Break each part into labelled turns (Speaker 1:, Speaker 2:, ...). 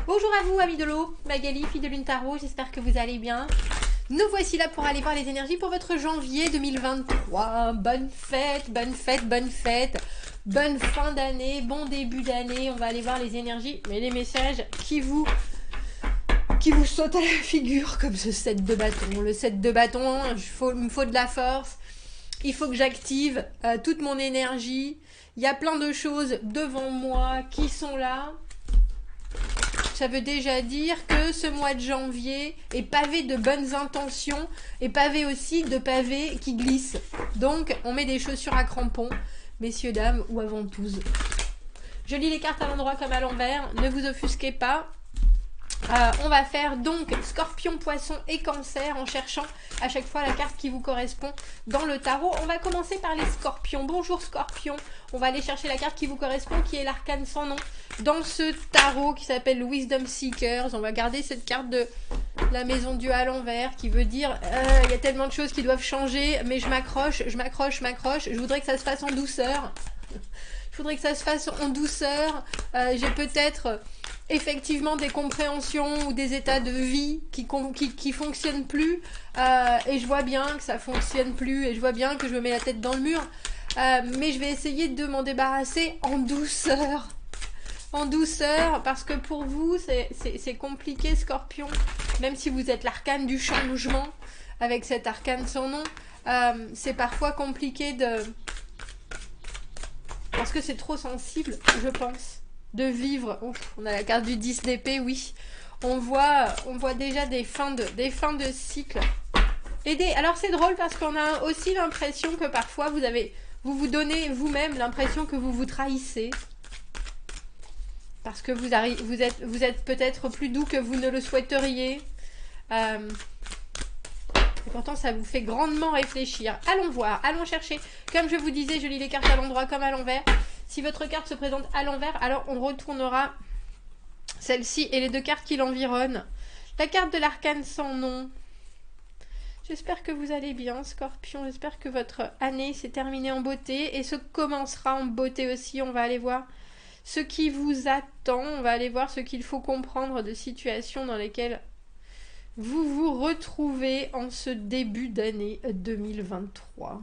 Speaker 1: Bonjour à vous, amis de l'eau, Magali, fille de Lune Tarot, j'espère que vous allez bien. Nous voici là pour aller voir les énergies pour votre janvier 2023. Bonne fête, bonne fête, bonne fête, bonne fin d'année, bon début d'année. On va aller voir les énergies, mais les messages qui vous sautent à la figure comme ce 7 de bâton. Le 7 de bâton, il me faut de la force, il faut que j'active toute mon énergie. Il y a plein de choses devant moi qui sont là. Ça veut déjà dire que ce mois de janvier est pavé de bonnes intentions et pavé aussi de pavés qui glissent. Donc, on met des chaussures à crampons, messieurs, dames ou avant tous. Je lis les cartes à l'endroit comme à l'envers, ne vous offusquez pas. On va faire donc Scorpion, Poisson et Cancer en cherchant à chaque fois la carte qui vous correspond dans le tarot. On va commencer par les Scorpions. Bonjour Scorpion. On va aller chercher la carte qui vous correspond, qui est l'arcane sans nom dans ce tarot qui s'appelle Wisdom Seekers. On va garder cette carte de la maison Dieu à l'envers qui veut dire il y a tellement de choses qui doivent changer, mais je m'accroche, je m'accroche, je m'accroche. Je voudrais que ça se fasse en douceur. Je voudrais que ça se fasse en douceur. J'ai peut-être effectivement des compréhensions ou des états de vie qui fonctionnent plus et je vois bien que ça fonctionne plus et je vois bien que je me mets la tête dans le mur, mais je vais essayer de m'en débarrasser en douceur parce que pour vous c'est compliqué Scorpion, même si vous êtes l'arcane du changement avec cet arcane sans nom, c'est parfois compliqué parce que c'est trop sensible, je pense, de vivre. Ouf, on a la carte du 10 d'épée, oui. On voit déjà des fins de cycle. Alors c'est drôle parce qu'on a aussi l'impression que parfois vous donnez vous-même l'impression que vous vous trahissez. Parce que vous êtes peut-être plus doux que vous ne le souhaiteriez. Et pourtant, ça vous fait grandement réfléchir. Allons voir, allons chercher. Comme je vous disais, je lis les cartes à l'endroit comme à l'envers. Si votre carte se présente à l'envers, alors on retournera celle-ci et les deux cartes qui l'environnent. La carte de l'arcane sans nom. J'espère que vous allez bien, Scorpion. J'espère que votre année s'est terminée en beauté et se commencera en beauté aussi. On va aller voir ce qui vous attend. On va aller voir ce qu'il faut comprendre de situations dans lesquelles vous vous retrouvez en ce début d'année 2023.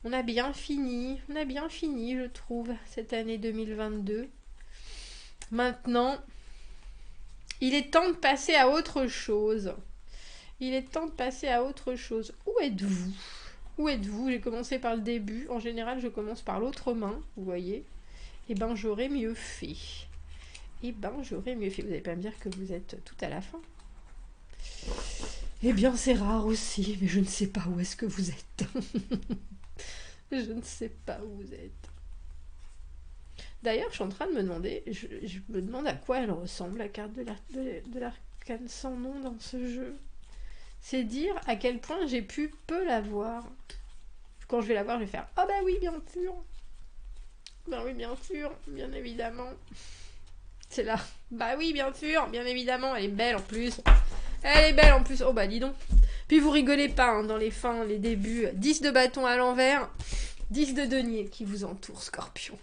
Speaker 1: On a bien fini, je trouve, cette année 2022. Maintenant, il est temps de passer à autre chose. Où êtes-vous? Où êtes-vous? J'ai commencé par le début. En général, je commence par l'autre main, vous voyez. Eh ben, j'aurais mieux fait. Vous n'allez pas me dire que vous êtes tout à la fin. Eh bien, c'est rare aussi, mais je ne sais pas où est-ce que vous êtes. Je ne sais pas où vous êtes. D'ailleurs, je suis en train de me demander, je me demande à quoi elle ressemble, la carte de l'arcane sans nom dans ce jeu. C'est dire à quel point j'ai pu peu la voir. Quand je vais la voir, je vais faire « Ah bah oui, bien sûr !» Bah oui, bien sûr, bien évidemment. C'est là. Bah oui, bien sûr, bien évidemment. Elle est belle en plus. Oh bah dis donc. Puis vous rigolez pas hein, dans les fins, les débuts. 10 de bâton à l'envers, 10 de denier qui vous entoure, Scorpion.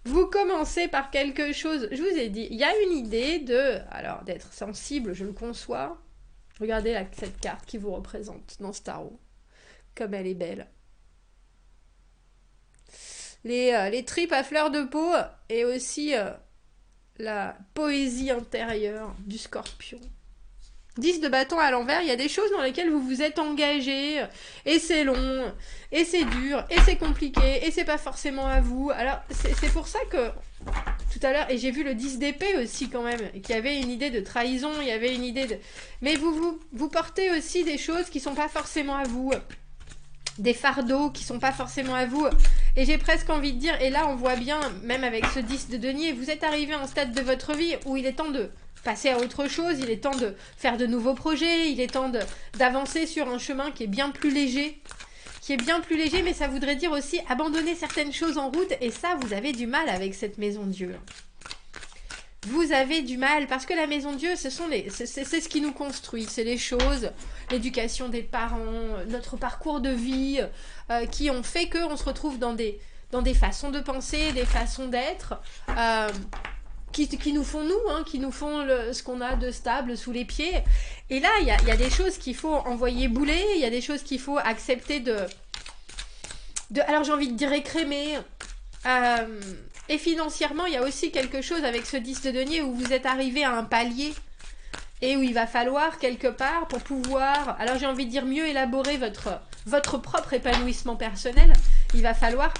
Speaker 1: Vous commencez par quelque chose, je vous ai dit, il y a une idée d'être sensible, je le conçois. Regardez cette carte qui vous représente dans ce tarot. Comme elle est belle. Les tripes à fleur de peau et aussi la poésie intérieure du Scorpion. 10 de bâton à l'envers, il y a des choses dans lesquelles vous vous êtes engagé, et c'est long, et c'est dur, et c'est compliqué, et c'est pas forcément à vous. Alors, c'est pour ça que, tout à l'heure, et j'ai vu le 10 d'épée aussi quand même, qu'il y avait une idée de trahison, il y avait une idée de... Mais vous portez aussi des choses qui sont pas forcément à vous, des fardeaux qui sont pas forcément à vous, et j'ai presque envie de dire, et là on voit bien, même avec ce 10 de denier, vous êtes arrivé à un stade de votre vie où il est temps de passer à autre chose, il est temps de faire de nouveaux projets, il est temps d'avancer sur un chemin qui est bien plus léger, mais ça voudrait dire aussi abandonner certaines choses en route, et ça, vous avez du mal avec cette maison Dieu. Vous avez du mal, parce que la maison Dieu, c'est ce qui nous construit, c'est les choses, l'éducation des parents, notre parcours de vie, qui ont fait qu'on se retrouve dans des façons de penser, des façons d'être, qui nous font nous, hein, qui nous font ce qu'on a de stable sous les pieds. Et là, il y a des choses qu'il faut envoyer bouler, il y a des choses qu'il faut accepter alors j'ai envie de dire écrémer. Et financièrement, il y a aussi quelque chose avec ce 10 de denier où vous êtes arrivé à un palier et où il va falloir quelque part pour pouvoir, alors j'ai envie de dire mieux élaborer votre propre épanouissement personnel, il va falloir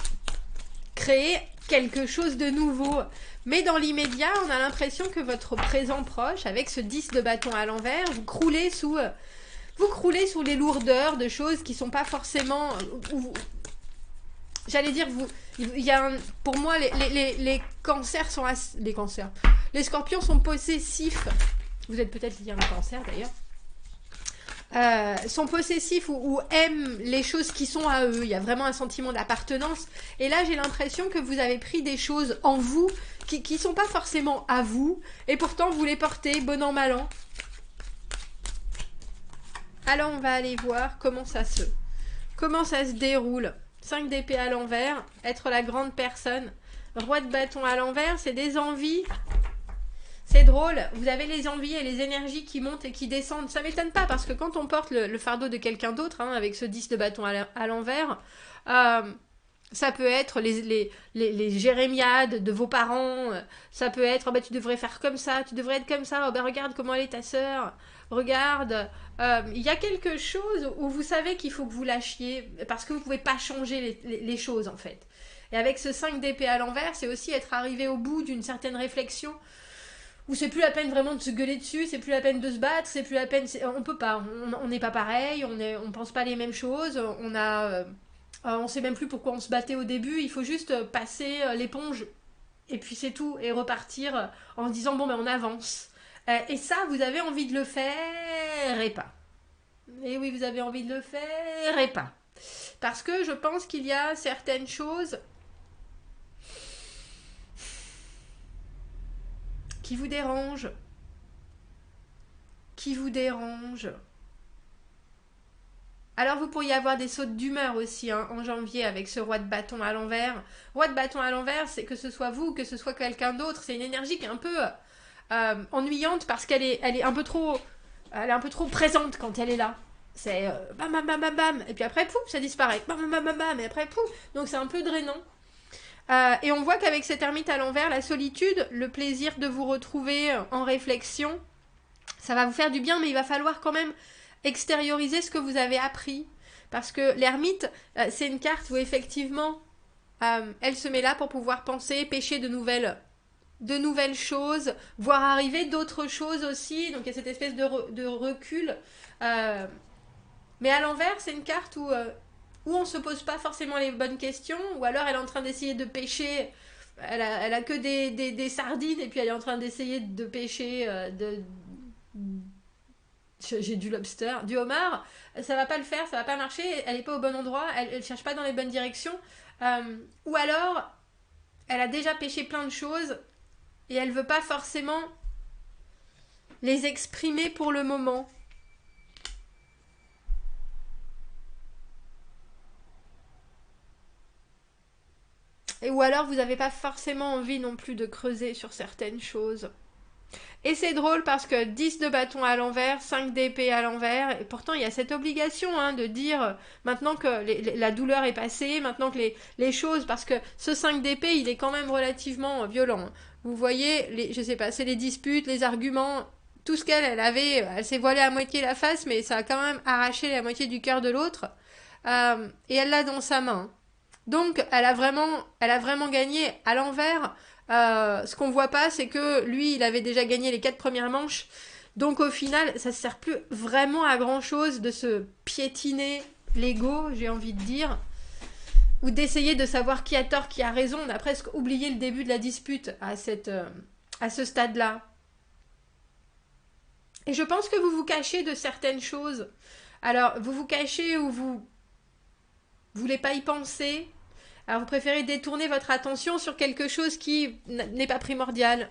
Speaker 1: créer quelque chose de nouveau. Mais dans l'immédiat, on a l'impression que votre présent proche, avec ce 10 de bâton à l'envers, vous croulez sous les lourdeurs de choses qui sont pas forcément... J'allais dire, pour moi, les cancers sont... Les cancers. Les scorpions sont possessifs. Vous êtes peut-être lié à un cancer, d'ailleurs. Sont possessifs ou aiment les choses qui sont à eux. Il y a vraiment un sentiment d'appartenance. Et là, j'ai l'impression que vous avez pris des choses en vous qui sont pas forcément à vous. Et pourtant, vous les portez bon an, mal an. Alors, on va aller voir comment ça se déroule. 5 d'épée à l'envers, être la grande personne. Roi de bâton à l'envers, c'est des envies. C'est drôle, vous avez les envies et les énergies qui montent et qui descendent. Ça m'étonne pas parce que quand on porte le fardeau de quelqu'un d'autre, hein, avec ce 10 de bâton à l'envers, ça peut être les jérémiades de vos parents, ça peut être oh, bah, tu devrais faire comme ça, tu devrais être comme ça, oh, bah, regarde comment elle est ta sœur, regarde. Il y a quelque chose où vous savez qu'il faut que vous lâchiez parce que vous ne pouvez pas changer les choses en fait. Et avec ce 5 d'épée à l'envers, c'est aussi être arrivé au bout d'une certaine réflexion où c'est plus la peine vraiment de se gueuler dessus, c'est plus la peine de se battre, c'est plus la peine... On peut pas, on n'est pas pareil, on pense pas les mêmes choses, on sait même plus pourquoi on se battait au début, il faut juste passer l'éponge et puis c'est tout, et repartir en se disant bon ben on avance. Et ça, vous avez envie de le faire et pas. Et oui, vous avez envie de le faire et pas. Parce que je pense qu'il y a certaines choses qui vous dérangent. Alors vous pourriez avoir des sautes d'humeur aussi hein, en janvier avec ce roi de bâton à l'envers. Roi de bâton à l'envers, c'est que ce soit vous, que ce soit quelqu'un d'autre, c'est une énergie qui est un peu ennuyante parce qu'elle est un peu trop présente quand elle est là. C'est bam bam bam bam bam et puis après pouf ça disparaît, bam bam bam bam bam et après pouf, donc c'est un peu drainant. Et on voit qu'avec cette ermite à l'envers, la solitude, le plaisir de vous retrouver en réflexion, ça va vous faire du bien, mais il va falloir quand même extérioriser ce que vous avez appris. Parce que l'ermite, c'est une carte où effectivement, elle se met là pour pouvoir penser, pêcher de nouvelles choses, voir arriver d'autres choses aussi. Donc il y a cette espèce de recul. Mais à l'envers, c'est une carte où on se pose pas forcément les bonnes questions, ou alors elle est en train d'essayer de pêcher, elle a que des sardines, et puis elle est en train d'essayer de pêcher j'ai du lobster, du homard, ça va pas le faire, ça va pas marcher, elle est pas au bon endroit, elle cherche pas dans les bonnes directions, ou alors elle a déjà pêché plein de choses, et elle veut pas forcément les exprimer pour le moment. Ou alors vous n'avez pas forcément envie non plus de creuser sur certaines choses. Et c'est drôle parce que 10 de bâton à l'envers, 5 d'épée à l'envers, et pourtant il y a cette obligation hein, de dire maintenant que la douleur est passée, maintenant que les choses, parce que ce 5 d'épée il est quand même relativement violent. Vous voyez, je sais pas, c'est les disputes, les arguments, tout ce elle s'est voilée à moitié la face, mais ça a quand même arraché la moitié du cœur de l'autre, et elle l'a dans sa main. Donc elle a vraiment gagné à l'envers. Ce qu'on voit pas, c'est que lui, il avait déjà gagné les 4 premières manches. Donc au final, ça sert plus vraiment à grand chose de se piétiner l'ego, j'ai envie de dire, ou d'essayer de savoir qui a tort, qui a raison. On a presque oublié le début de la dispute à ce stade-là. Et je pense que vous vous cachez de certaines choses. Alors, vous vous cachez ou vous voulez pas y penser. Alors vous préférez détourner votre attention sur quelque chose qui n'est pas primordial.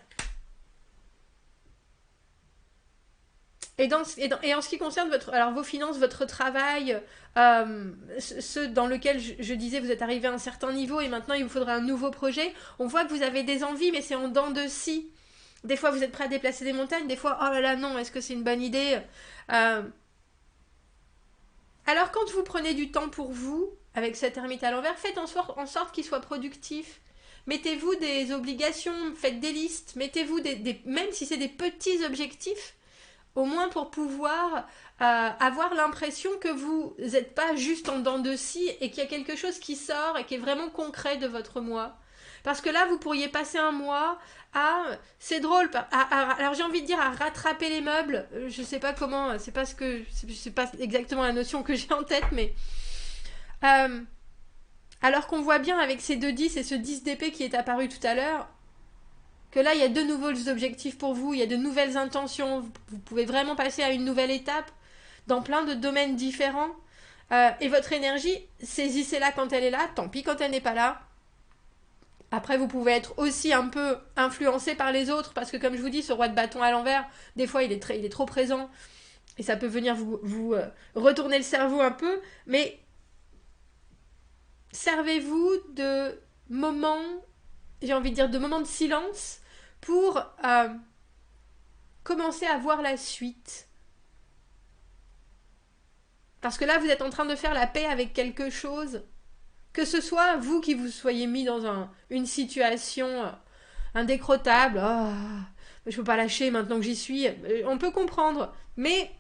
Speaker 1: Et en ce qui concerne vos finances, votre travail, ceux dans lequel je disais vous êtes arrivé à un certain niveau et maintenant il vous faudra un nouveau projet, on voit que vous avez des envies mais c'est en dents de scie. Des fois, vous êtes prêt à déplacer des montagnes. Des fois, oh là là, non, est-ce que c'est une bonne idée? Euh, Alors, quand vous prenez du temps pour vous, avec cet ermite à l'envers, faites en sorte qu'il soit productif. Mettez-vous des obligations, faites des listes, mettez-vous même si c'est des petits objectifs, au moins pour pouvoir avoir l'impression que vous n'êtes pas juste en dents de scie et qu'il y a quelque chose qui sort et qui est vraiment concret de votre mois. Parce que là, vous pourriez passer un mois à, c'est drôle, alors j'ai envie de dire à rattraper les meubles. Je sais pas comment, c'est pas exactement la notion que j'ai en tête, mais euh, alors qu'on voit bien avec ces deux 10 et ce 10 d'épée qui est apparu tout à l'heure, que là, il y a de nouveaux objectifs pour vous, il y a de nouvelles intentions, vous pouvez vraiment passer à une nouvelle étape dans plein de domaines différents. Et votre énergie, saisissez-la quand elle est là, tant pis quand elle n'est pas là. Après, vous pouvez être aussi un peu influencé par les autres, parce que comme je vous dis, ce roi de bâton à l'envers, des fois, il est trop présent, et ça peut venir vous retourner le cerveau un peu, mais servez-vous de moments, j'ai envie de dire, de moments de silence pour commencer à voir la suite. Parce que là, vous êtes en train de faire la paix avec quelque chose. Que ce soit vous qui vous soyez mis dans une situation indécrottable, oh, je peux pas lâcher maintenant que j'y suis, on peut comprendre. Mais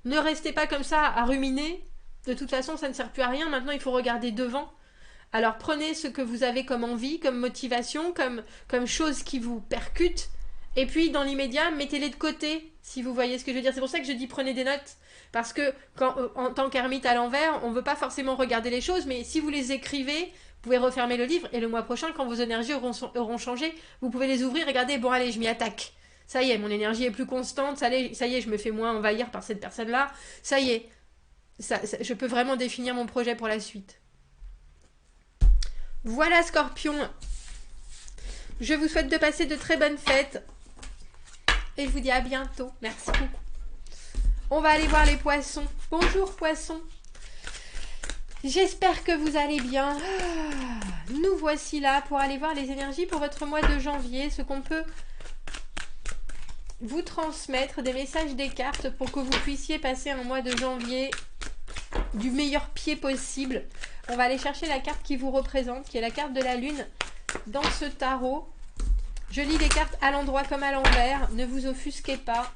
Speaker 1: ne restez pas comme ça à ruminer. De toute façon, ça ne sert plus à rien. Maintenant, il faut regarder devant. Alors prenez ce que vous avez comme envie, comme motivation, comme chose qui vous percute. Et puis, dans l'immédiat, mettez-les de côté, si vous voyez ce que je veux dire. C'est pour ça que je dis prenez des notes. Parce que, en tant qu'ermite à l'envers, on ne veut pas forcément regarder les choses, mais si vous les écrivez, vous pouvez refermer le livre, et le mois prochain, quand vos énergies auront changé, vous pouvez les ouvrir, regardez, bon allez, je m'y attaque. Ça y est, mon énergie est plus constante, ça y est, je me fais moins envahir par cette personne-là. Ça y est, je peux vraiment définir mon projet pour la suite. Voilà, Scorpion. Je vous souhaite de passer de très bonnes fêtes. Et je vous dis à bientôt. Merci beaucoup. On va aller voir les poissons. Bonjour, poissons. J'espère que vous allez bien. Nous voici là pour aller voir les énergies pour votre mois de janvier. Ce qu'on peut vous transmettre, des messages des cartes pour que vous puissiez passer un mois de janvier du meilleur pied possible. On va aller chercher la carte qui vous représente, qui est la carte de la lune dans ce tarot. Je lis les cartes à l'endroit comme à l'envers. Ne vous offusquez pas.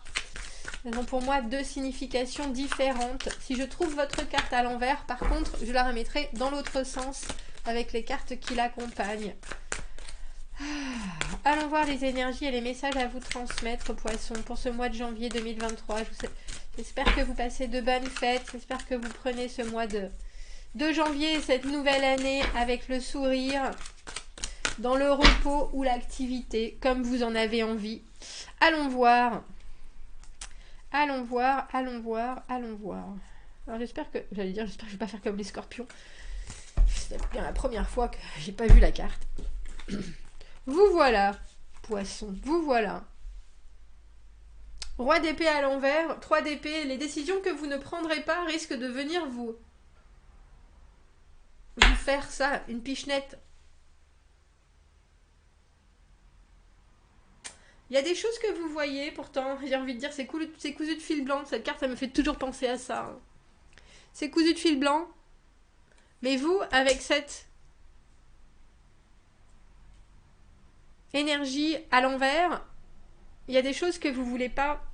Speaker 1: Elles ont pour moi deux significations différentes. Si je trouve votre carte à l'envers, par contre, je la remettrai dans l'autre sens avec les cartes qui l'accompagnent. Allons voir les énergies et les messages à vous transmettre, poissons, pour ce mois de janvier 2023. J'espère que vous passez de bonnes fêtes. J'espère que vous prenez ce mois de janvier, cette nouvelle année, avec le sourire, dans le repos ou l'activité, comme vous en avez envie. Allons voir. Allons voir, allons voir, allons voir. Alors j'espère que je vais pas faire comme les scorpions. C'est bien la première fois que j'ai pas vu la carte. Vous voilà, poisson, vous voilà. Roi d'épée à l'envers, 3 d'épée. Les décisions que vous ne prendrez pas risquent de venir vous faire ça, une pichenette. Il y a des choses que vous voyez, pourtant, j'ai envie de dire, c'est cousu de fil blanc. Cette carte, ça me fait toujours penser à ça. C'est cousu de fil blanc. Mais vous, avec cette énergie à l'envers, il y a des choses que vous voulez pas.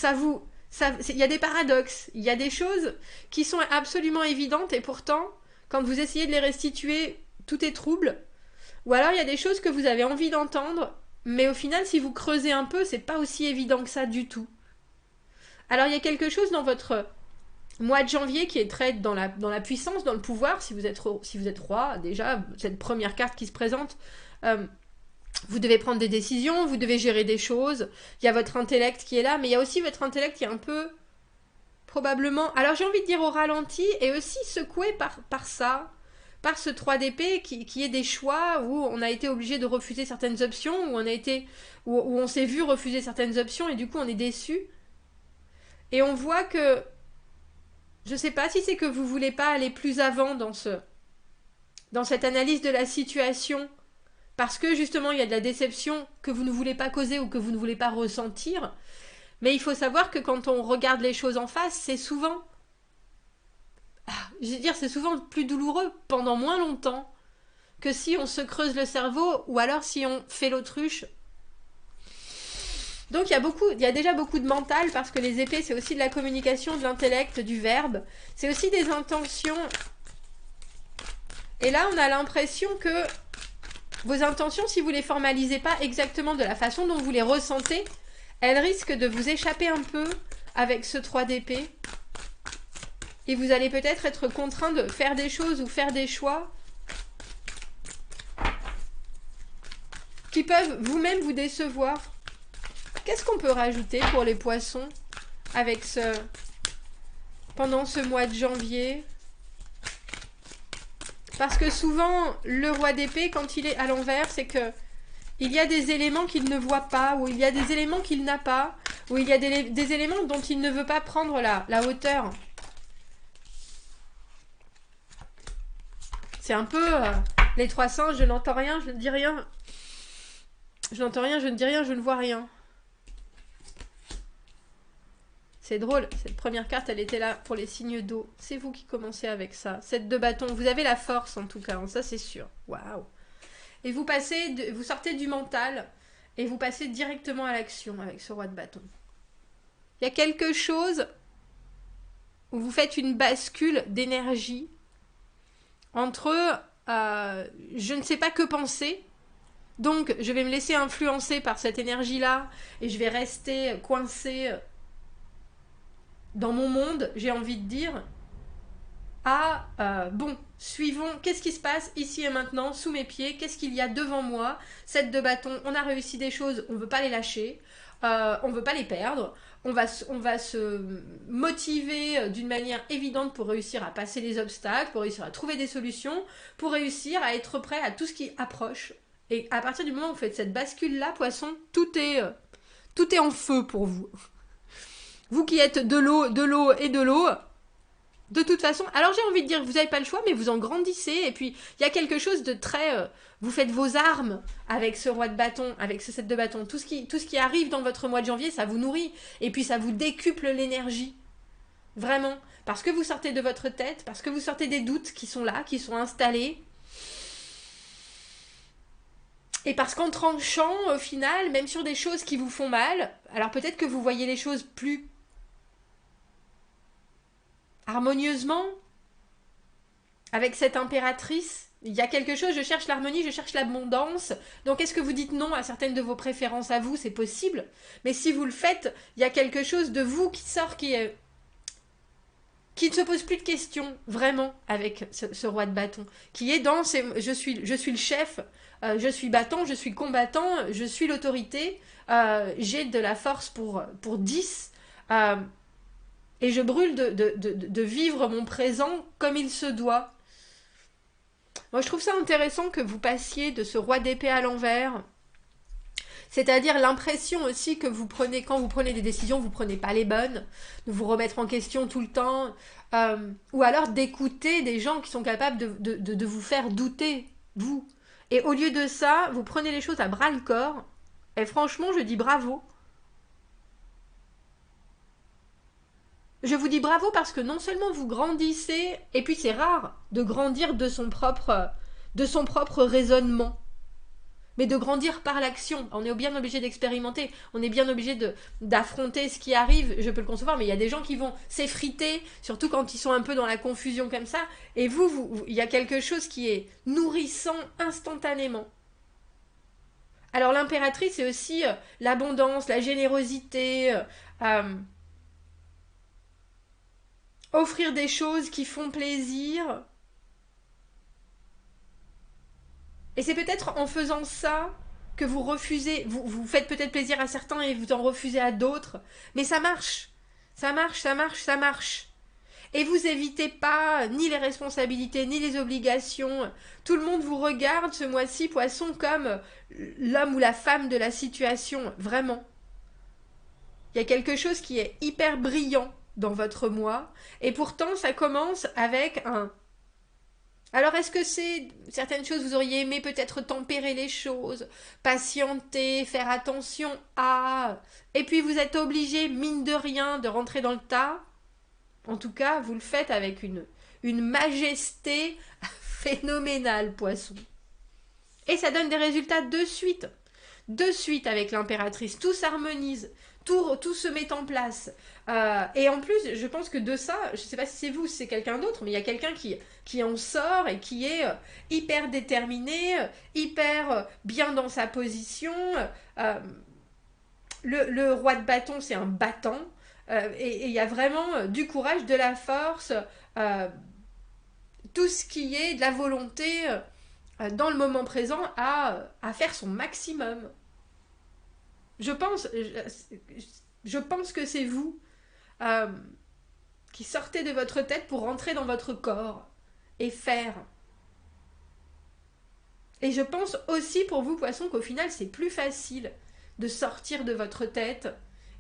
Speaker 1: Il y a des paradoxes. Il y a des choses qui sont absolument évidentes et pourtant, quand vous essayez de les restituer, tout est trouble. Ou alors, il y a des choses que vous avez envie d'entendre, mais au final, si vous creusez un peu, c'est pas aussi évident que ça du tout. Alors, il y a quelque chose dans votre mois de janvier qui est très dans la puissance, dans le pouvoir. Si vous êtes roi, déjà, cette première carte qui se présente, vous devez prendre des décisions, vous devez gérer des choses. Il y a votre intellect qui est là, mais il y a aussi votre intellect qui est un peu, probablement, alors j'ai envie de dire au ralenti, et aussi secoué par ça, par ce 3 d'épée qui est des choix où on a été obligé de refuser certaines options, où on s'est vu refuser certaines options, et du coup on est déçu. Et on voit que, je sais pas si c'est que vous voulez pas aller plus avant dans cette analyse de la situation, parce que justement il y a de la déception que vous ne voulez pas causer ou que vous ne voulez pas ressentir. Mais il faut savoir que quand on regarde les choses en face, c'est souvent, je veux dire, c'est souvent plus douloureux pendant moins longtemps que si on se creuse le cerveau ou alors si on fait l'autruche. Donc il y a déjà beaucoup de mental parce que les épées c'est aussi de la communication, de l'intellect, du verbe. C'est aussi des intentions. Et là on a l'impression que vos intentions, si vous ne les formalisez pas exactement de la façon dont vous les ressentez, elles risquent de vous échapper un peu avec ce 3 d'épée. Et vous allez peut-être être contraint de faire des choses ou faire des choix qui peuvent vous-même vous décevoir. Qu'est-ce qu'on peut rajouter pour les poissons avec pendant ce mois de janvier? Parce que souvent, le roi d'épée, quand il est à l'envers, c'est que il y a des éléments qu'il ne voit pas, ou il y a des éléments qu'il n'a pas, ou il y a des éléments dont il ne veut pas prendre la hauteur. C'est un peu les 3 singes, je n'entends rien, je ne dis rien. Je n'entends rien, je ne dis rien, je ne vois rien. C'est drôle, cette première carte, elle était là pour les signes d'eau. C'est vous qui commencez avec ça. 7 de bâton, vous avez la force en tout cas, ça c'est sûr. Waouh. Et vous sortez du mental et vous passez directement à l'action avec ce roi de bâton. Il y a quelque chose où vous faites une bascule d'énergie entre je ne sais pas que penser, donc je vais me laisser influencer par cette énergie-là et je vais rester coincé dans mon monde, j'ai envie de dire, bon, suivons, qu'est-ce qui se passe ici et maintenant, sous mes pieds, qu'est-ce qu'il y a devant moi, 7 de bâton, on a réussi des choses, on ne veut pas les lâcher, on ne veut pas les perdre, on va se motiver d'une manière évidente pour réussir à passer les obstacles, pour réussir à trouver des solutions, pour réussir à être prêt à tout ce qui approche. Et à partir du moment où vous faites cette bascule-là, poisson, tout est en feu pour vous. Vous qui êtes de l'eau et de l'eau, de toute façon, alors j'ai envie de dire que vous n'avez pas le choix, mais vous en grandissez, et puis il y a quelque chose de très... vous faites vos armes avec ce roi de bâton, avec ce 7 de bâton. Tout ce qui arrive dans votre mois de janvier, ça vous nourrit, et puis ça vous décuple l'énergie. Vraiment. Parce que vous sortez de votre tête, parce que vous sortez des doutes qui sont là, qui sont installés. Et parce qu'en tranchant, au final, même sur des choses qui vous font mal, alors peut-être que vous voyez les choses plus harmonieusement, avec cette impératrice, il y a quelque chose, je cherche l'harmonie, je cherche l'abondance. Donc est-ce que vous dites non à certaines de vos préférences à vous? C'est possible. Mais si vous le faites, il y a quelque chose de vous qui sort, qui ne se pose plus de questions, vraiment, avec ce roi de bâton. Qui est dans, je suis le chef, je suis battant, je suis combattant, je suis l'autorité, j'ai de la force pour 10, et je brûle de vivre mon présent comme il se doit. Moi, je trouve ça intéressant que vous passiez de ce roi d'épée à l'envers. C'est-à-dire l'impression aussi que vous prenez, quand vous prenez des décisions, vous ne prenez pas les bonnes, de vous remettre en question tout le temps, ou alors d'écouter des gens qui sont capables de vous faire douter, vous. Et au lieu de ça, vous prenez les choses à bras-le-corps, et franchement, je dis bravo. Je vous dis bravo parce que non seulement vous grandissez, et puis c'est rare de grandir de son propre raisonnement, mais de grandir par l'action. On est bien obligé d'expérimenter, on est bien obligé d'affronter ce qui arrive, je peux le concevoir, mais il y a des gens qui vont s'effriter, surtout quand ils sont un peu dans la confusion comme ça, et il y a quelque chose qui est nourrissant instantanément. Alors l'impératrice, c'est aussi l'abondance, la générosité, offrir des choses qui font plaisir. Et c'est peut-être en faisant ça que vous refusez, vous faites peut-être plaisir à certains et vous en refusez à d'autres. Mais ça marche. Ça marche, ça marche, ça marche. Et vous évitez pas ni les responsabilités, ni les obligations. Tout le monde vous regarde ce mois-ci, poisson, comme l'homme ou la femme de la situation. Vraiment. Il y a quelque chose qui est hyper brillant dans votre mois, et pourtant ça commence avec Alors, est-ce que c'est certaines choses, vous auriez aimé peut-être tempérer les choses, patienter, faire attention à... Et puis vous êtes obligé, mine de rien, de rentrer dans le tas. En tout cas, vous le faites avec une majesté phénoménale, poisson. Et ça donne des résultats de suite. De suite avec l'impératrice. Tout s'harmonise. Tout se met en place. Et en plus, je pense que de ça, je ne sais pas si c'est vous, si c'est quelqu'un d'autre, mais il y a quelqu'un qui en sort et qui est hyper déterminé, hyper bien dans sa position. Le roi de bâton, c'est un battant. Et il y a vraiment du courage, de la force, tout ce qui est de la volonté dans le moment présent à faire son maximum. Je pense que c'est vous euh, qui sortez de votre tête pour rentrer dans votre corps et faire. Et je pense aussi pour vous, poissons, qu'au final, c'est plus facile de sortir de votre tête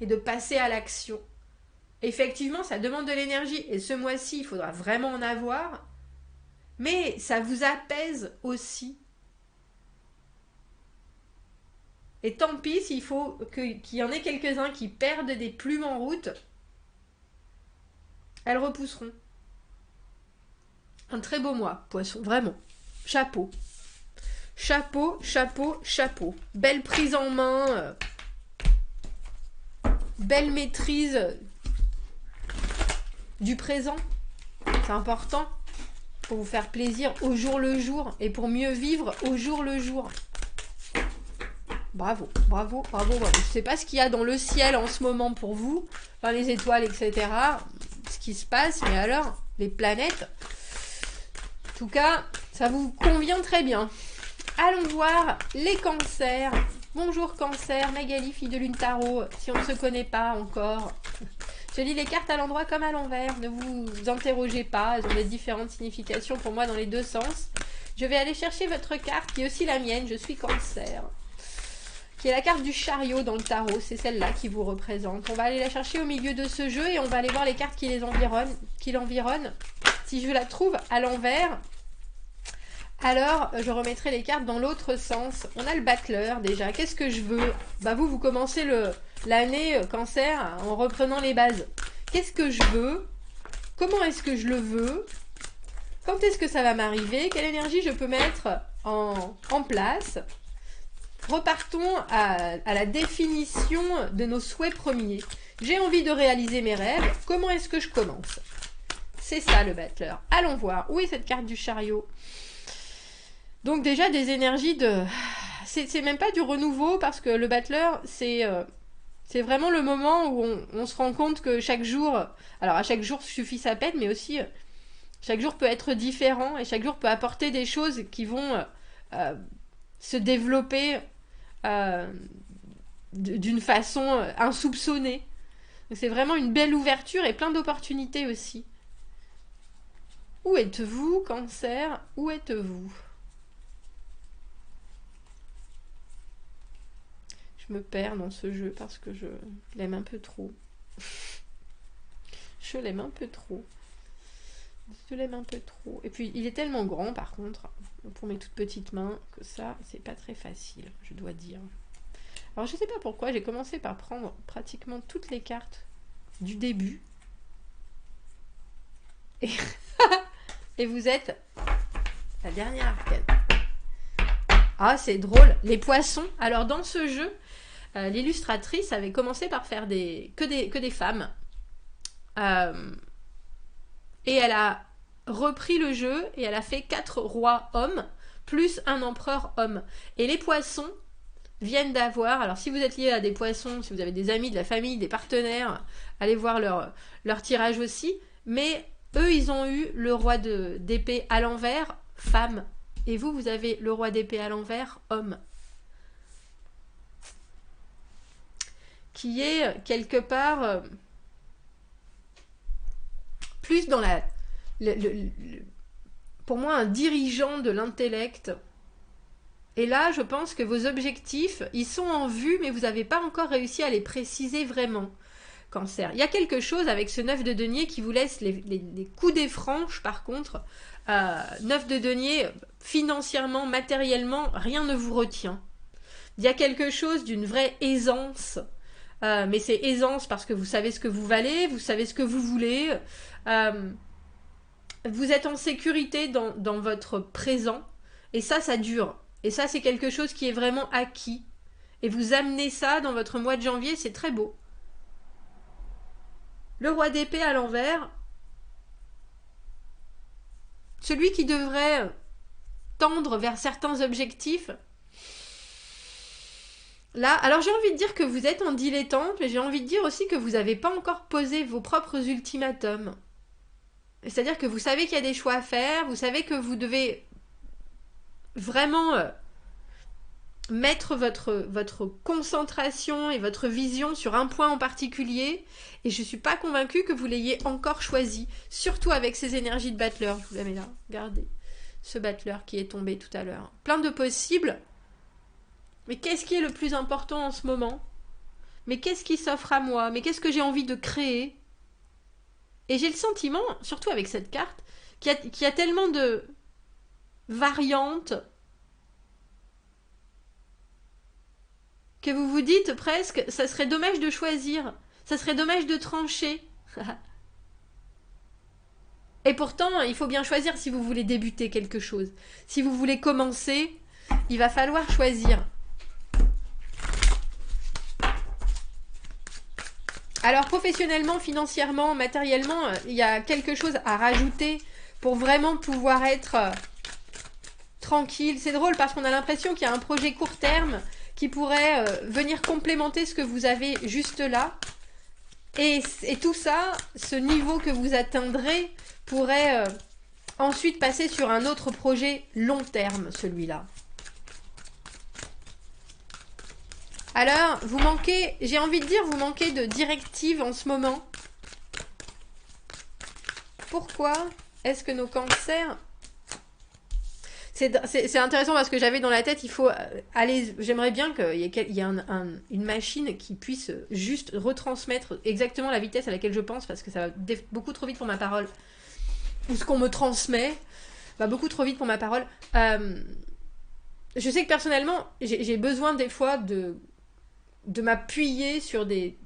Speaker 1: et de passer à l'action. Effectivement, ça demande de l'énergie et ce mois-ci, il faudra vraiment en avoir, mais ça vous apaise aussi. Et tant pis s'il faut qu'il y en ait quelques-uns qui perdent des plumes en route, elles repousseront. Un très beau mois, poisson, vraiment. Chapeau. Chapeau, chapeau, chapeau. Belle prise en main, belle maîtrise du présent. C'est important pour vous faire plaisir au jour le jour et pour mieux vivre au jour le jour. Bravo, bravo, bravo, bravo. Je ne sais pas ce qu'il y a dans le ciel en ce moment pour vous, enfin les étoiles, etc. Ce qui se passe, mais alors, les planètes. En tout cas, ça vous convient très bien. Allons voir les cancers. Bonjour cancer, Magali, fille de lune tarot, si on ne se connaît pas encore. Je lis les cartes à l'endroit comme à l'envers, ne vous interrogez pas, elles ont des différentes significations pour moi dans les deux sens. Je vais aller chercher votre carte qui est aussi la mienne, je suis cancer. Qui est la carte du chariot dans le tarot, c'est celle-là qui vous représente. On va aller la chercher au milieu de ce jeu et on va aller voir les cartes qui l'environnent. Si je la trouve à l'envers, alors je remettrai les cartes dans l'autre sens. On a le battleur déjà, qu'est-ce que je veux? Bah vous commencez l'année cancer en reprenant les bases. Qu'est-ce que je veux? Comment est-ce que je le veux? Quand est-ce que ça va m'arriver? Quelle énergie je peux mettre en place? Repartons à la définition de nos souhaits premiers. J'ai envie de réaliser mes rêves. Comment est-ce que je commence? C'est ça le battleur. Allons voir. Où est cette carte du chariot? Donc déjà des énergies de... C'est même pas du renouveau parce que le battleur, c'est vraiment le moment où on se rend compte que chaque jour... Alors à chaque jour suffit sa peine, mais aussi chaque jour peut être différent et chaque jour peut apporter des choses qui vont... se développer d'une façon insoupçonnée. C'est vraiment une belle ouverture et plein d'opportunités aussi. Où êtes-vous, cancer? Où êtes-vous? Je me perds dans ce jeu parce que je l'aime un peu trop. Je l'aime un peu trop. Je l'aime un peu trop. Et puis, il est tellement grand, par contre, pour mes toutes petites mains, que ça, c'est pas très facile, je dois dire. Alors, je sais pas pourquoi, j'ai commencé par prendre pratiquement toutes les cartes du début. Et vous êtes la dernière arcade. Ah, c'est drôle. Les poissons. Alors, dans ce jeu, l'illustratrice avait commencé par faire que des femmes. Et elle a repris le jeu et elle a fait 4 rois hommes plus un empereur homme. Et les poissons viennent d'avoir, alors si vous êtes lié à des poissons, si vous avez des amis, de la famille, des partenaires, allez voir leur tirage aussi, mais eux ils ont eu le roi d'épée à l'envers, femme, et vous avez le roi d'épée à l'envers, homme. Qui est quelque part plus dans pour moi un dirigeant de l'intellect. Et là, je pense que vos objectifs, ils sont en vue, mais vous n'avez pas encore réussi à les préciser vraiment. Cancer. Il y a quelque chose avec ce 9 de denier qui vous laisse les coups des franches, par contre. 9 de denier, financièrement, matériellement, rien ne vous retient. Il y a quelque chose d'une vraie aisance, mais c'est aisance parce que vous savez ce que vous valez, vous savez ce que vous voulez, vous êtes en sécurité dans votre présent, et ça dure. Et ça, c'est quelque chose qui est vraiment acquis. Et vous amenez ça dans votre mois de janvier, c'est très beau. Le roi d'épée à l'envers, celui qui devrait tendre vers certains objectifs. Là, alors j'ai envie de dire que vous êtes en dilettante, mais j'ai envie de dire aussi que vous n'avez pas encore posé vos propres ultimatums. C'est-à-dire que vous savez qu'il y a des choix à faire, vous savez que vous devez vraiment mettre votre concentration et votre vision sur un point en particulier, et je ne suis pas convaincue que vous l'ayez encore choisi, surtout avec ces énergies de battleur. Je vous la mets là, regardez, ce battleur qui est tombé tout à l'heure. Plein de possibles, mais qu'est-ce qui est le plus important en ce moment? Mais qu'est-ce qui s'offre à moi? Mais qu'est-ce que j'ai envie de créer? Et j'ai le sentiment, surtout avec cette carte, qu'il y a tellement de variantes que vous vous dites presque, ça serait dommage de choisir, ça serait dommage de trancher. Et pourtant, il faut bien choisir si vous voulez débuter quelque chose. Si vous voulez commencer, il va falloir choisir. Alors professionnellement, financièrement, matériellement, il y a quelque chose à rajouter pour vraiment pouvoir être tranquille. C'est drôle parce qu'on a l'impression qu'il y a un projet court terme qui pourrait venir complémenter ce que vous avez juste là. Et tout ça, ce niveau que vous atteindrez pourrait ensuite passer sur un autre projet long terme, celui-là. Alors, vous manquez, j'ai envie de dire, vous manquez de directives en ce moment. Pourquoi est-ce que nos cancers... C'est intéressant parce que j'avais dans la tête, il faut aller... J'aimerais bien qu'il y ait une machine qui puisse juste retransmettre exactement la vitesse à laquelle je pense, parce que ça va beaucoup trop vite pour ma parole. Ou ce qu'on me transmet va beaucoup trop vite pour ma parole. Je sais que personnellement, j'ai besoin des fois de m'appuyer sur des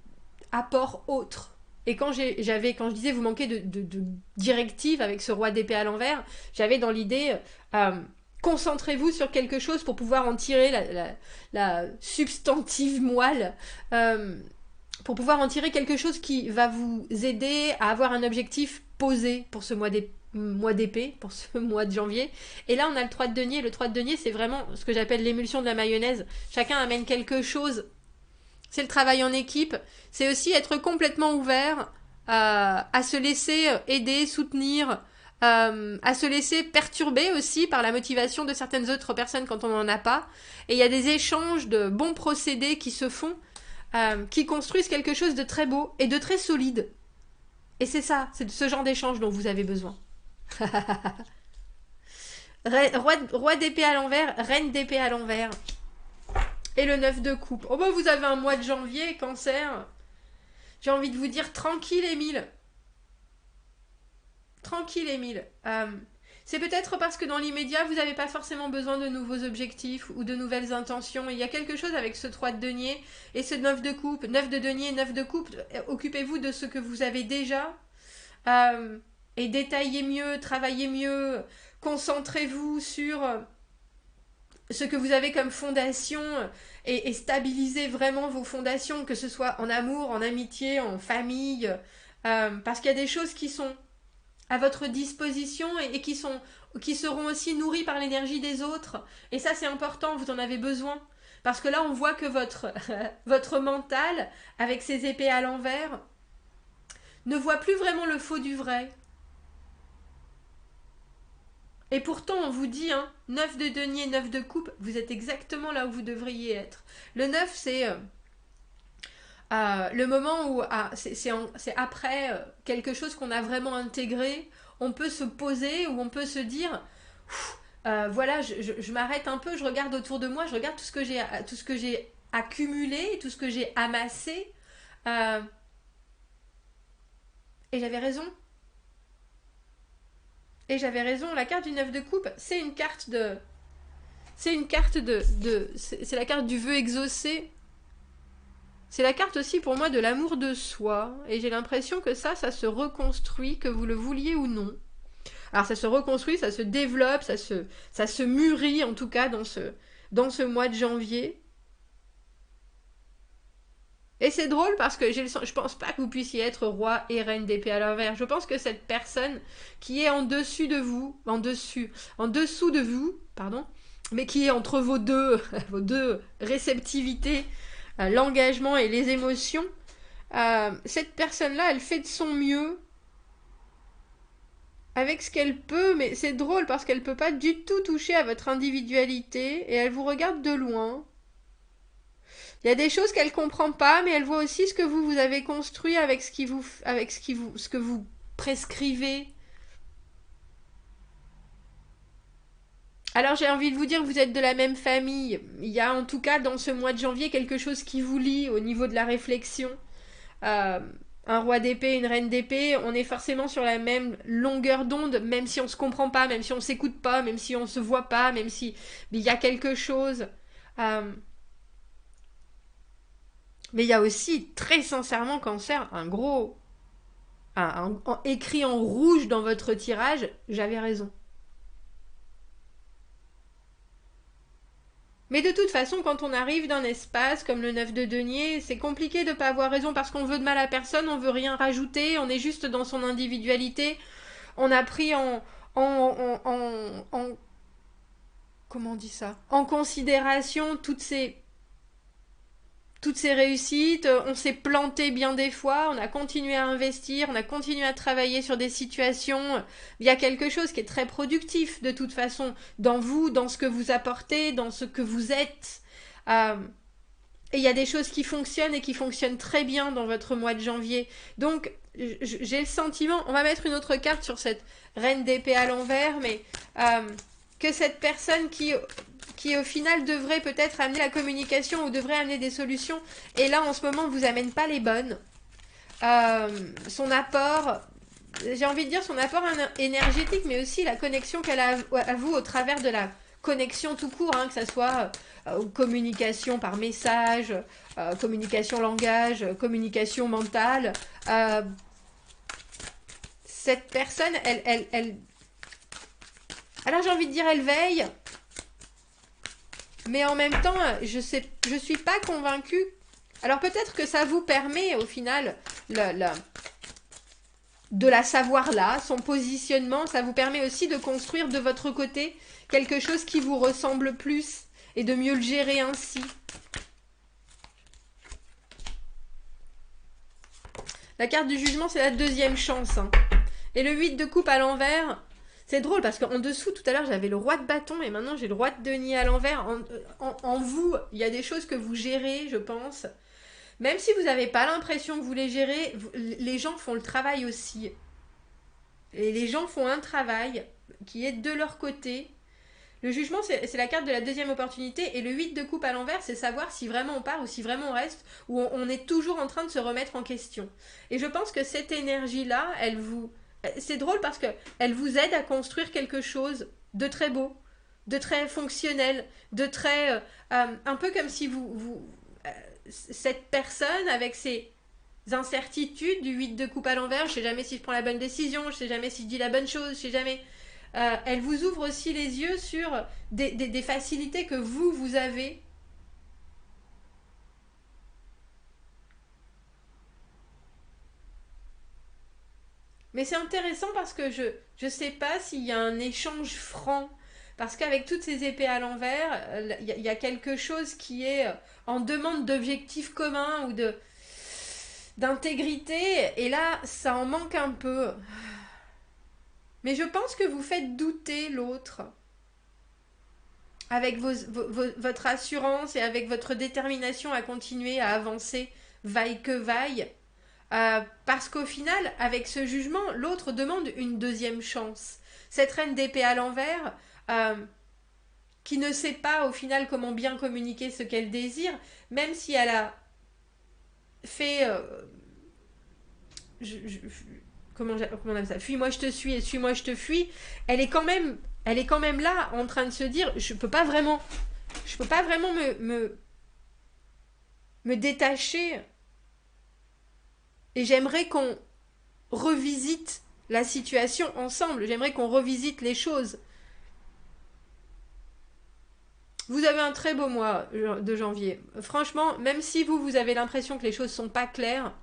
Speaker 1: apports autres. Et quand je disais vous manquez de directives avec ce roi d'épée à l'envers, j'avais dans l'idée concentrez-vous sur quelque chose pour pouvoir en tirer la substantive moelle, pour pouvoir en tirer quelque chose qui va vous aider à avoir un objectif posé pour ce mois d'épée, pour ce mois de janvier. Et là on a le 3 de denier. Le 3 de denier, c'est vraiment ce que j'appelle l'émulsion de la mayonnaise. Chacun amène quelque chose. C'est le travail en équipe. C'est aussi être complètement ouvert à se laisser aider, soutenir, à se laisser perturber aussi par la motivation de certaines autres personnes quand on n'en a pas. Et il y a des échanges de bons procédés qui se font, qui construisent quelque chose de très beau et de très solide. Et c'est ça, c'est ce genre d'échange dont vous avez besoin. Roi d'épée à l'envers, reine d'épée à l'envers. Et le 9 de coupe. Oh bah vous avez un mois de janvier, cancer. J'ai envie de vous dire tranquille Émile. Tranquille Émile. C'est peut-être parce que dans l'immédiat, vous n'avez pas forcément besoin de nouveaux objectifs ou de nouvelles intentions. Il y a quelque chose avec ce 3 de denier et ce 9 de coupe. 9 de denier, 9 de coupe. Occupez-vous de ce que vous avez déjà. Et détaillez mieux, travaillez mieux. Concentrez-vous sur ce que vous avez comme fondation et stabilisez vraiment vos fondations, que ce soit en amour, en amitié, en famille. Parce qu'il y a des choses qui sont à votre disposition et qui seront aussi nourries par l'énergie des autres. Et ça, c'est important, vous en avez besoin. Parce que là, on voit que votre mental, avec ses épées à l'envers, ne voit plus vraiment le faux du vrai. Et pourtant, on vous dit, 9 de denier, 9 de coupe, vous êtes exactement là où vous devriez être. Le 9, c'est le moment où c'est après quelque chose qu'on a vraiment intégré, on peut se poser ou on peut se dire voilà, je m'arrête un peu, je regarde autour de moi, je regarde tout ce que j'ai accumulé, tout ce que j'ai amassé, Et j'avais raison. Et j'avais raison, la carte du 9 de coupe, c'est une carte de... C'est une carte c'est la carte du vœu exaucé. C'est la carte aussi pour moi de l'amour de soi. Et j'ai l'impression que ça se reconstruit, que vous le vouliez ou non. Alors ça se reconstruit, ça se développe, ça se mûrit en tout cas dans ce mois de janvier. Et c'est drôle parce que je pense pas que vous puissiez être roi et reine d'épée à l'envers. Je pense que cette personne qui est en dessous de vous, en dessous de vous, pardon, mais qui est entre vos deux, vos deux réceptivités, l'engagement et les émotions, cette personne-là, elle fait de son mieux avec ce qu'elle peut, mais c'est drôle parce qu'elle peut pas du tout toucher à votre individualité et elle vous regarde de loin. Il y a des choses qu'elle comprend pas, mais elle voit aussi ce que vous avez construit avec ce que vous prescrivez. Alors j'ai envie de vous dire que vous êtes de la même famille. Il y a en tout cas dans ce mois de janvier quelque chose qui vous lie au niveau de la réflexion. Euh, un roi d'épée, une reine d'épée, on est forcément sur la même longueur d'onde, même si on se comprend pas, même si on s'écoute pas, même si on se voit pas, même si il y a quelque chose. Mais il y a aussi, très sincèrement, Cancer, un gros... écrit en rouge dans votre tirage, j'avais raison. Mais de toute façon, quand on arrive d'un espace comme le 9 de denier, c'est compliqué de ne pas avoir raison parce qu'on veut de mal à personne, on veut rien rajouter, on est juste dans son individualité. On a pris comment on dit ça, en considération toutes ces réussites, on s'est planté bien des fois, on a continué à investir, on a continué à travailler sur des situations. Il y a quelque chose qui est très productif de toute façon dans vous, dans ce que vous apportez, dans ce que vous êtes. Euh, et il y a des choses qui fonctionnent et qui fonctionnent très bien dans votre mois de janvier. Donc j'ai le sentiment, on va mettre une autre carte sur cette reine d'épée à l'envers, mais que cette personne qui au final devrait peut-être amener la communication ou devrait amener des solutions, et là en ce moment vous amène pas les bonnes. Son apport, j'ai envie de dire son apport énergétique, mais aussi la connexion qu'elle a à vous au travers de la connexion tout court, hein, que ce soit communication par message, communication langage, communication mentale. Cette personne, alors j'ai envie de dire elle veille, mais en même temps, je suis pas convaincue. Alors peut-être que ça vous permet au final de la savoir là, son positionnement, ça vous permet aussi de construire de votre côté quelque chose qui vous ressemble plus et de mieux le gérer ainsi. La carte du jugement, c'est la deuxième chance. Hein. Et le 8 de coupe à l'envers, c'est drôle parce qu'en dessous, tout à l'heure, j'avais le roi de bâton et maintenant j'ai le roi de denier à l'envers. En vous, il y a des choses que vous gérez, je pense. Même si vous n'avez pas l'impression que vous les gérez, les gens font le travail aussi. Et les gens font un travail qui est de leur côté. Le jugement, c'est la carte de la deuxième opportunité. Et le 8 de coupe à l'envers, c'est savoir si vraiment on part ou si vraiment on reste, ou on est toujours en train de se remettre en question. Et je pense que cette énergie-là, elle vous... C'est drôle parce qu'elle vous aide à construire quelque chose de très beau, de très fonctionnel, de très... un peu comme si cette personne, avec ses incertitudes du 8 de coupe à l'envers, je sais jamais si je prends la bonne décision, je sais jamais si je dis la bonne chose, je sais jamais... elle vous ouvre aussi les yeux sur des facilités que vous avez. Mais c'est intéressant parce que je sais pas s'il y a un échange franc. Parce qu'avec toutes ces épées à l'envers, il y a quelque chose qui est en demande d'objectifs communs ou d'intégrité. Et là, ça en manque un peu. Mais je pense que vous faites douter l'autre avec votre assurance et avec votre détermination à continuer à avancer vaille que vaille. Parce qu'au final, avec ce jugement, l'autre demande une deuxième chance. Cette reine d'épée à l'envers, qui ne sait pas au final comment bien communiquer ce qu'elle désire, même si elle a fait... comment on appelle ça, fuis-moi je te suis et suis-moi je te fuis, elle est quand même là en train de se dire je peux pas vraiment me détacher, et j'aimerais qu'on revisite la situation ensemble, j'aimerais qu'on revisite les choses. Vous avez un très beau mois de janvier. Franchement, même si vous avez l'impression que les choses sont pas claires,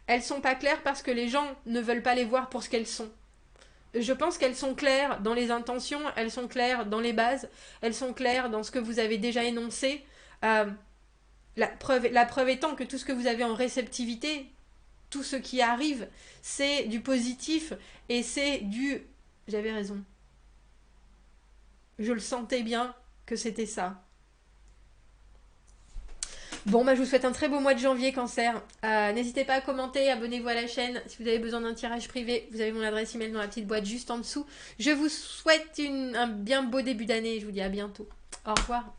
Speaker 1: elles sont pas claires parce que les gens ne veulent pas les voir pour ce qu'elles sont. Je pense qu'elles sont claires dans les intentions, elles sont claires dans les bases, elles sont claires dans ce que vous avez déjà énoncé. La preuve étant que tout ce que vous avez en réceptivité, tout ce qui arrive, c'est du positif et c'est du... J'avais raison. Je le sentais bien que c'était ça. Bon, bah, je vous souhaite un très beau mois de janvier, Cancer. N'hésitez pas à commenter, abonnez-vous à la chaîne. Si vous avez besoin d'un tirage privé, vous avez mon adresse email dans la petite boîte juste en dessous. Je vous souhaite un bien beau début d'année. Je vous dis à bientôt. Au revoir.